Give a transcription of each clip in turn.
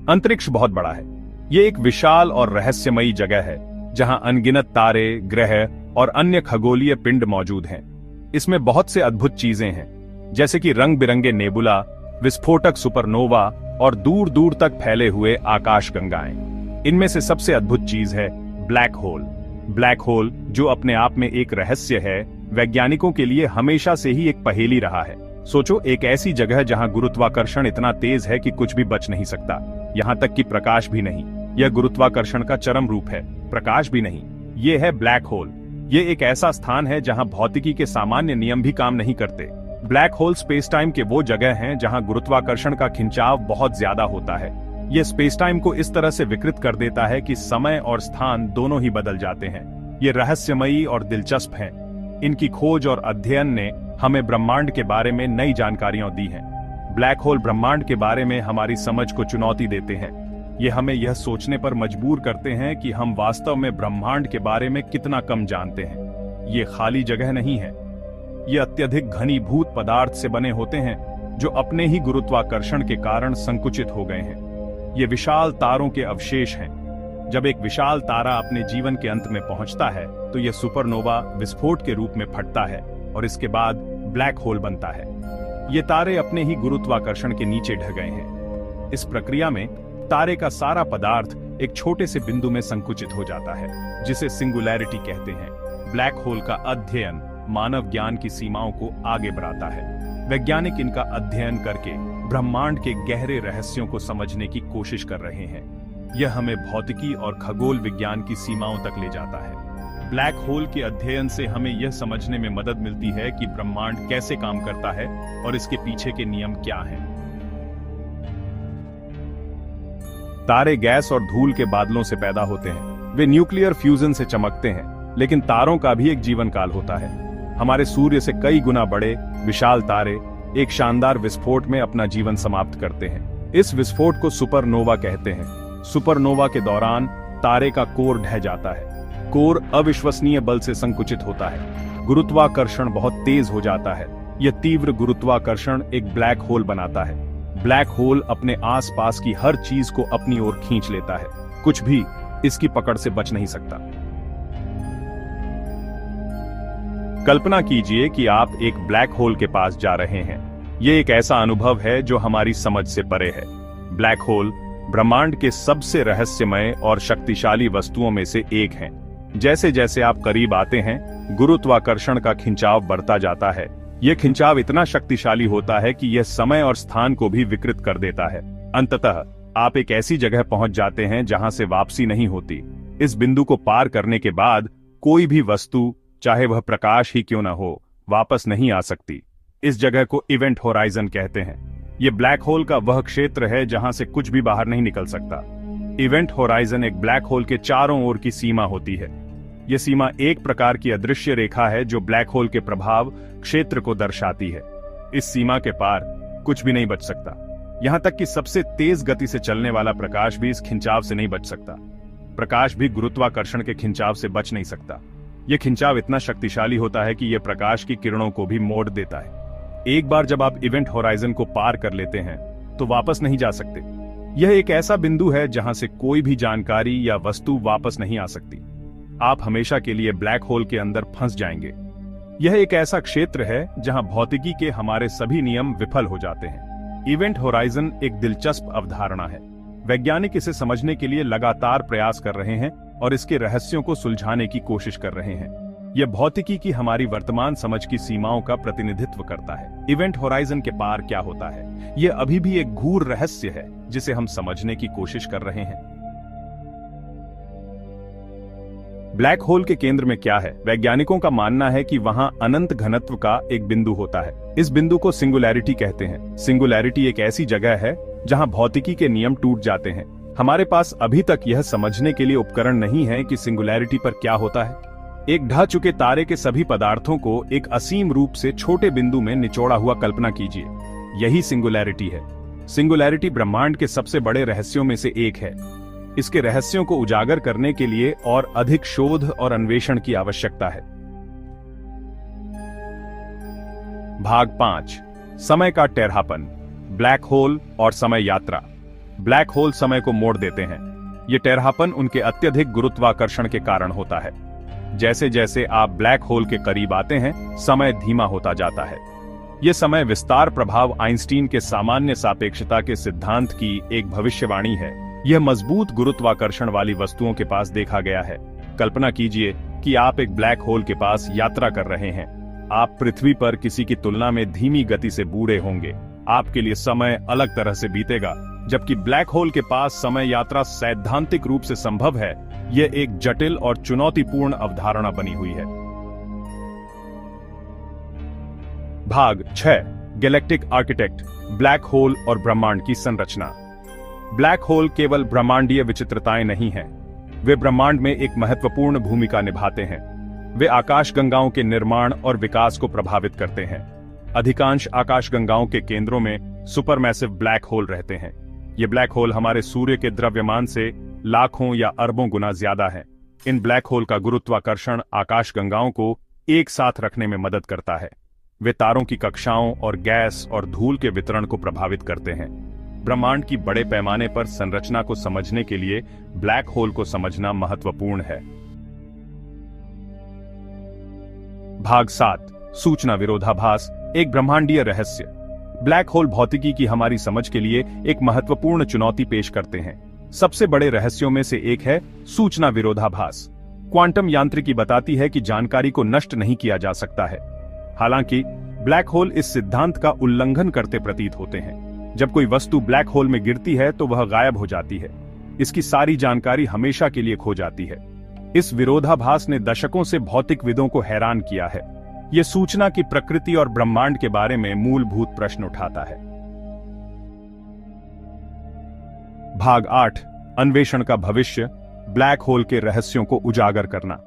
अंतरिक्ष बहुत बड़ा है। ये एक विशाल और रहस्यमयी जगह है जहां अनगिनत तारे, ग्रह और अन्य खगोलीय पिंड मौजूद हैं। इसमें बहुत से अद्भुत चीजें हैं, जैसे कि रंग बिरंगे नेबुला, विस्फोटक सुपरनोवा और दूर दूर तक फैले हुए आकाशगंगाएं। इनमें से सबसे अद्भुत चीज है ब्लैक होल। ब्लैक होल, जो अपने आप में एक रहस्य है, वैज्ञानिकों के लिए हमेशा से ही एक पहेली रहा है। सोचो, एक ऐसी जगह जहां गुरुत्वाकर्षण इतना तेज है कि कुछ भी बच नहीं सकता, यहां तक कि प्रकाश भी नहीं। यह गुरुत्वाकर्षण का चरम रूप है, प्रकाश भी नहीं। यह है ब्लैक होल। ये एक ऐसा स्थान है जहां भौतिकी के सामान्य नियम भी काम नहीं करते। ब्लैक होल स्पेस टाइम के वो जगह हैं जहां गुरुत्वाकर्षण का खिंचाव बहुत ज्यादा होता है। यह स्पेस टाइम को इस तरह से विकृत कर देता है कि समय और स्थान दोनों ही बदल जाते हैं। ये रहस्यमयी और दिलचस्प हैं। इनकी खोज और अध्ययन ने हमें ब्रह्मांड के बारे में नई जानकारियां दी हैं। ब्लैक होल ब्रह्मांड के बारे में हमारी समझ को चुनौती देते हैं। ये हमें यह सोचने पर मजबूर करते हैं कि हम वास्तव में ब्रह्मांड के बारे में कितना कम जानते हैं। ये खाली जगह नहीं है। ये अत्यधिक घनीभूत पदार्थ से बने होते हैं जो अपने ही गुरुत्वाकर्षण के कारण संकुचित हो गए हैं। ये विशाल तारों के अवशेष हैं। जब एक विशाल तारा अपने जीवन के अंत में पहुंचता है तो यह सुपरनोवा विस्फोट के रूप में फटता है और इसके बाद ब्लैक होल बनता है। ये तारे अपने ही गुरुत्वाकर्षण के नीचे ढह गए हैं। इस प्रक्रिया में तारे का सारा पदार्थ एक छोटे से बिंदु में संकुचित हो जाता है, जिसे सिंगुलैरिटी कहते हैं। ब्लैक होल का अध्ययन मानव ज्ञान की सीमाओं को आगे बढ़ाता है। वैज्ञानिक इनका अध्ययन करके ब्रह्मांड के गहरे रहस्यों को समझने की कोशिश कर रहे हैं। यह हमें भौतिकी और खगोल विज्ञान की सीमाओं तक ले जाता है। ब्लैक होल के अध्ययन से हमें यह समझने में मदद मिलती है कि ब्रह्मांड कैसे काम करता है और इसके पीछे के नियम क्या हैं। तारे गैस और धूल के बादलों से पैदा होते हैं। वे न्यूक्लियर फ्यूजन से चमकते हैं, लेकिन तारों का भी एक जीवन काल होता है। हमारे सूर्य से कई गुना बड़े विशाल तारे एक शानदार विस्फोट में अपना जीवन समाप्त करते हैं। इस विस्फोट को सुपरनोवा कहते हैं। सुपरनोवा के दौरान तारे का कोर ढह जाता है। कोर अविश्वसनीय बल से संकुचित होता है। गुरुत्वाकर्षण बहुत तेज हो जाता है। यह तीव्र गुरुत्वाकर्षण एक ब्लैक होल बनाता है। ब्लैक होल अपने आसपास की हर चीज को अपनी ओर खींच लेता है। कुछ भी इसकी पकड़ से बच नहीं सकता। कल्पना कीजिए कि आप एक ब्लैक होल के पास जा रहे हैं। यह एक ऐसा अनुभव है जो हमारी समझ से परे है। ब्लैक होल ब्रह्मांड के सबसे रहस्यमय और शक्तिशाली वस्तुओं में से एक है। जैसे जैसे आप करीब आते हैं, गुरुत्वाकर्षण का खिंचाव बढ़ता जाता है। यह खिंचाव इतना शक्तिशाली होता है कि यह समय और स्थान को भी विकृत कर देता है। अंततः आप एक ऐसी जगह पहुंच जाते हैं जहां से वापसी नहीं होती। इस बिंदु को पार करने के बाद कोई भी वस्तु, चाहे वह प्रकाश ही क्यों न हो, वापस नहीं आ सकती। इस जगह को इवेंट होराइजन कहते हैं। यह ब्लैक होल का वह क्षेत्र है जहां से कुछ भी बाहर नहीं निकल सकता। इवेंट होराइजन एक ब्लैक होल के चारों ओर की सीमा होती है। यह सीमा एक प्रकार की अदृश्य रेखा है जो ब्लैक होल के प्रभाव क्षेत्र को दर्शाती है। इस सीमा के पार कुछ भी नहीं बच सकता। यहां तक कि सबसे तेज गति से चलने वाला प्रकाश भी इस खिंचाव से नहीं बच सकता। प्रकाश भी गुरुत्वाकर्षण के खिंचाव से बच नहीं सकता। यह खिंचाव इतना शक्तिशाली होता है कि यह प्रकाश की किरणों को भी मोड़ देता है। एक बार जब आप इवेंट होराइजन को पार कर लेते हैं तो वापस नहीं जा सकते। यह एक ऐसा बिंदु है जहां से कोई भी जानकारी या वस्तु वापस नहीं आ सकती। आप हमेशा के लिए ब्लैक होल के अंदर फंस जाएंगे। यह एक ऐसा क्षेत्र है जहां भौतिकी के हमारे सभी नियम विफल हो जाते हैं। इवेंट होराइजन एक दिलचस्प अवधारणा है। वैज्ञानिक इसे समझने के लिए लगातार प्रयास कर रहे हैं और इसके रहस्यों को सुलझाने की कोशिश कर रहे हैं। यह भौतिकी की हमारी वर्तमान समझ की सीमाओं का प्रतिनिधित्व करता है। इवेंट होराइजन के पार क्या होता है, यह अभी भी एक गूढ़ रहस्य है जिसे हम समझने की कोशिश कर रहे हैं। ब्लैक होल के केंद्र में क्या है? वैज्ञानिकों का मानना है कि वहां अनंत घनत्व का एक बिंदु होता है। इस बिंदु को सिंगुलैरिटी कहते हैं। सिंगुलैरिटी एक ऐसी जगह है जहां भौतिकी के नियम टूट जाते हैं। हमारे पास अभी तक यह समझने के लिए उपकरण नहीं है कि सिंगुलैरिटी पर क्या होता है। एक ढह चुके तारे के सभी पदार्थों को एक असीम रूप से छोटे बिंदु में निचोड़ा हुआ कल्पना कीजिए। यही सिंगुलैरिटी है। सिंगुलैरिटी ब्रह्मांड के सबसे बड़े रहस्यों में से एक है। इसके रहस्यों को उजागर करने के लिए और अधिक शोध और अन्वेषण की आवश्यकता है। भाग 5, समय का टेढ़ापन, ब्लैक होल और समय यात्रा। ब्लैक होल समय को मोड़ देते हैं। ये टेढ़ापन उनके अत्यधिक गुरुत्वाकर्षण के कारण होता है। जैसे जैसे आप ब्लैक होल के करीब आते हैं, समय धीमा होता जाता है। यह समय विस्तार प्रभाव आइंस्टीन के सामान्य सापेक्षता के सिद्धांत की एक भविष्यवाणी है। यह मजबूत गुरुत्वाकर्षण वाली वस्तुओं के पास देखा गया है। कल्पना कीजिए कि आप एक ब्लैक होल के पास यात्रा कर रहे हैं। आप पृथ्वी पर किसी की तुलना में धीमी गति से बूढ़े होंगे। आपके लिए समय अलग तरह से बीतेगा, जबकि ब्लैक होल के पास समय यात्रा सैद्धांतिक रूप से संभव है। यह एक जटिल और चुनौतीपूर्ण अवधारणा बनी हुई है। भाग 6 गैलेक्टिक आर्किटेक्ट, ब्लैक होल और ब्रह्मांड की संरचना। ब्लैक होल केवल ब्रह्मांडीय विचित्रताएं नहीं हैं, वे ब्रह्मांड में एक महत्वपूर्ण भूमिका निभाते हैं। वे आकाशगंगाओं के निर्माण और विकास को प्रभावित करते हैं। अधिकांश आकाशगंगाओं के केंद्रों में सुपरमैसिव ब्लैक होल रहते हैं। ये ब्लैक होल हमारे सूर्य के द्रव्यमान से लाखों या अरबों गुना ज्यादा है। इन ब्लैक होल का गुरुत्वाकर्षण आकाशगंगाओं को एक साथ रखने में मदद करता है। वे तारों की कक्षाओं और गैस और धूल के वितरण को प्रभावित करते हैं। ब्रह्मांड की बड़े पैमाने पर संरचना को समझने के लिए ब्लैक होल को समझना महत्वपूर्ण है। भाग 7 सूचना विरोधाभास, एक ब्रह्मांडीय रहस्य। ब्लैक होल भौतिकी की हमारी समझ के लिए एक महत्वपूर्ण चुनौती पेश करते हैं। सबसे बड़े रहस्यों में से एक है सूचना विरोधाभास। क्वांटम यांत्रिकी बताती है कि जानकारी को नष्ट नहीं किया जा सकता है। हालांकि ब्लैक होल इस सिद्धांत का उल्लंघन करते प्रतीत होते हैं। जब कोई वस्तु ब्लैक होल में गिरती है तो वह गायब हो जाती है। इसकी सारी जानकारी हमेशा के लिए खो जाती है। इस विरोधाभास ने दशकों से भौतिकविदों को हैरान किया है। यह सूचना की प्रकृति और ब्रह्मांड के बारे में मूलभूत प्रश्न उठाता है। भाग 8 अन्वेषण का भविष्य, ब्लैक होल के रहस्यों को उजागर करना।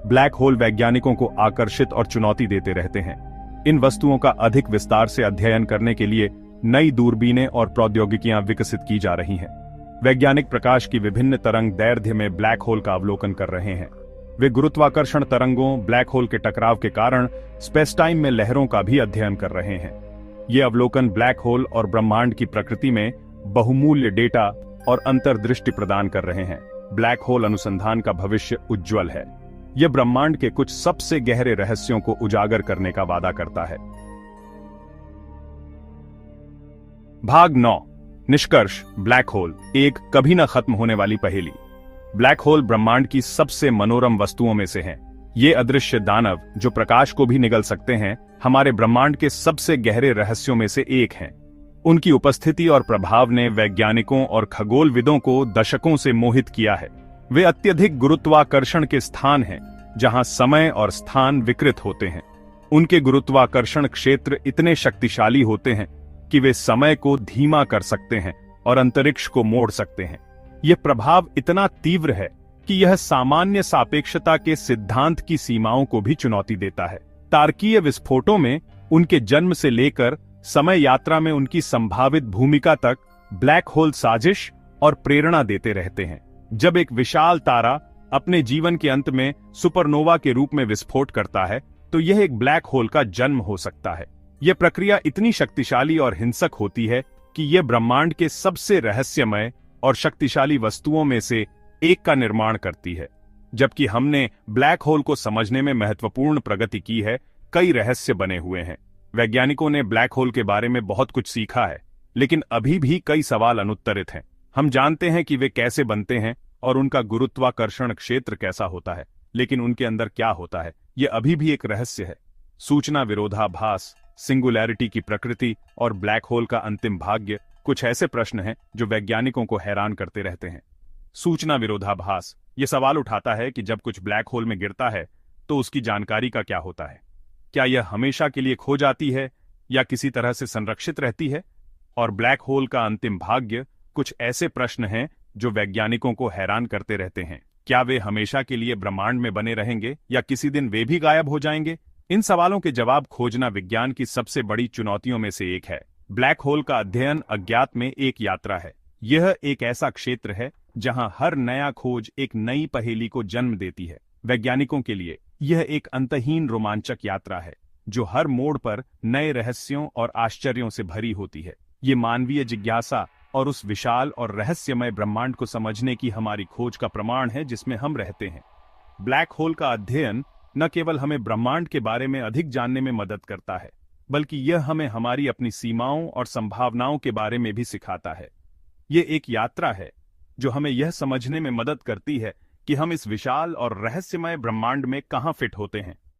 ब्लैक होल वैज्ञानिकों को आकर्षित और चुनौती देते रहते हैं। इन वस्तुओं का अधिक विस्तार से अध्ययन करने के लिए नई दूरबीनें और प्रौद्योगिकियां विकसित की जा रही हैं। वैज्ञानिक प्रकाश की विभिन्न तरंग दैर्ध्य में ब्लैक होल का अवलोकन कर रहे हैं। वे गुरुत्वाकर्षण तरंगों, ब्लैक होल के टकराव के कारण स्पेस टाइम में लहरों का भी अध्ययन कर रहे हैं। ये अवलोकन ब्लैक होल और ब्रह्मांड की प्रकृति में बहुमूल्य डेटा और अंतर्दृष्टि प्रदान कर रहे हैं। ब्लैक होल अनुसंधान का भविष्य उज्ज्वल है। यह ब्रह्मांड के कुछ सबसे गहरे रहस्यों को उजागर करने का वादा करता है। भाग 9 निष्कर्ष, ब्लैक होल एक कभी न खत्म होने वाली पहेली। ब्लैक होल ब्रह्मांड की सबसे मनोरम वस्तुओं में से हैं। ये अदृश्य दानव जो प्रकाश को भी निगल सकते हैं, हमारे ब्रह्मांड के सबसे गहरे रहस्यों में से एक हैं। उनकी उपस्थिति और प्रभाव ने वैज्ञानिकों और खगोलविदों को दशकों से मोहित किया है। वे अत्यधिक गुरुत्वाकर्षण के स्थान हैं, जहां समय और स्थान विकृत होते हैं। उनके गुरुत्वाकर्षण क्षेत्र इतने शक्तिशाली होते हैं कि वे समय को धीमा कर सकते हैं और अंतरिक्ष को मोड़ सकते हैं। यह प्रभाव इतना तीव्र है कि यह सामान्य सापेक्षता के सिद्धांत की सीमाओं को भी चुनौती देता है। तारकीय विस्फोटों में उनके जन्म से लेकर समय यात्रा में उनकी संभावित भूमिका तक ब्लैक होल साजिश और प्रेरणा देते रहते हैं। जब एक विशाल तारा अपने जीवन के अंत में सुपरनोवा के रूप में विस्फोट करता है, तो यह एक ब्लैक होल का जन्म हो सकता है। यह प्रक्रिया इतनी शक्तिशाली और हिंसक होती है कि यह ब्रह्मांड के सबसे रहस्यमय और शक्तिशाली वस्तुओं में से एक का निर्माण करती है। जबकि हमने ब्लैक होल को समझने में महत्वपूर्ण प्रगति की है, कई रहस्य बने हुए हैं। वैज्ञानिकों ने ब्लैक होल के बारे में बहुत कुछ सीखा है, लेकिन अभी भी कई सवाल अनुत्तरित हैं। हम जानते हैं कि वे कैसे बनते हैं और उनका गुरुत्वाकर्षण क्षेत्र कैसा होता है, लेकिन उनके अंदर क्या होता है, यह अभी भी एक रहस्य है। सूचना विरोधाभास, सिंगुलैरिटी की प्रकृति और ब्लैक होल का अंतिम भाग्य कुछ ऐसे प्रश्न हैं जो वैज्ञानिकों को हैरान करते रहते हैं। सूचना विरोधाभास यह सवाल उठाता है कि जब कुछ ब्लैक होल में गिरता है तो उसकी जानकारी का क्या होता है। क्या यह हमेशा के लिए खो जाती है या किसी तरह से संरक्षित रहती है? और ब्लैक होल का अंतिम भाग्य कुछ ऐसे प्रश्न हैं जो वैज्ञानिकों को हैरान करते रहते हैं। क्या वे हमेशा के लिए ब्रह्मांड में बने रहेंगे या किसी दिन वे भी गायब हो जाएंगे? इन सवालों के जवाब खोजना विज्ञान की सबसे बड़ी चुनौतियों में से एक है। ब्लैक होल का अध्ययन अज्ञात में एक यात्रा है। यह एक ऐसा क्षेत्र है जहां हर नया खोज एक नई पहेली को जन्म देती है। वैज्ञानिकों के लिए यह एक अंतहीन रोमांचक यात्रा है जो हर मोड़ पर नए रहस्यों और आश्चर्यों से भरी होती है। ये मानवीय जिज्ञासा और उस विशाल और रहस्यमय ब्रह्मांड को समझने की हमारी खोज का प्रमाण है जिसमें हम रहते हैं। ब्लैक होल का अध्ययन न केवल हमें ब्रह्मांड के बारे में अधिक जानने में मदद करता है, बल्कि यह हमें हमारी अपनी सीमाओं और संभावनाओं के बारे में भी सिखाता है। ये एक यात्रा है जो हमें यह समझने में मदद करती है कि हम इस विशाल और रहस्यमय ब्रह्मांड में कहाँ फिट होते हैं।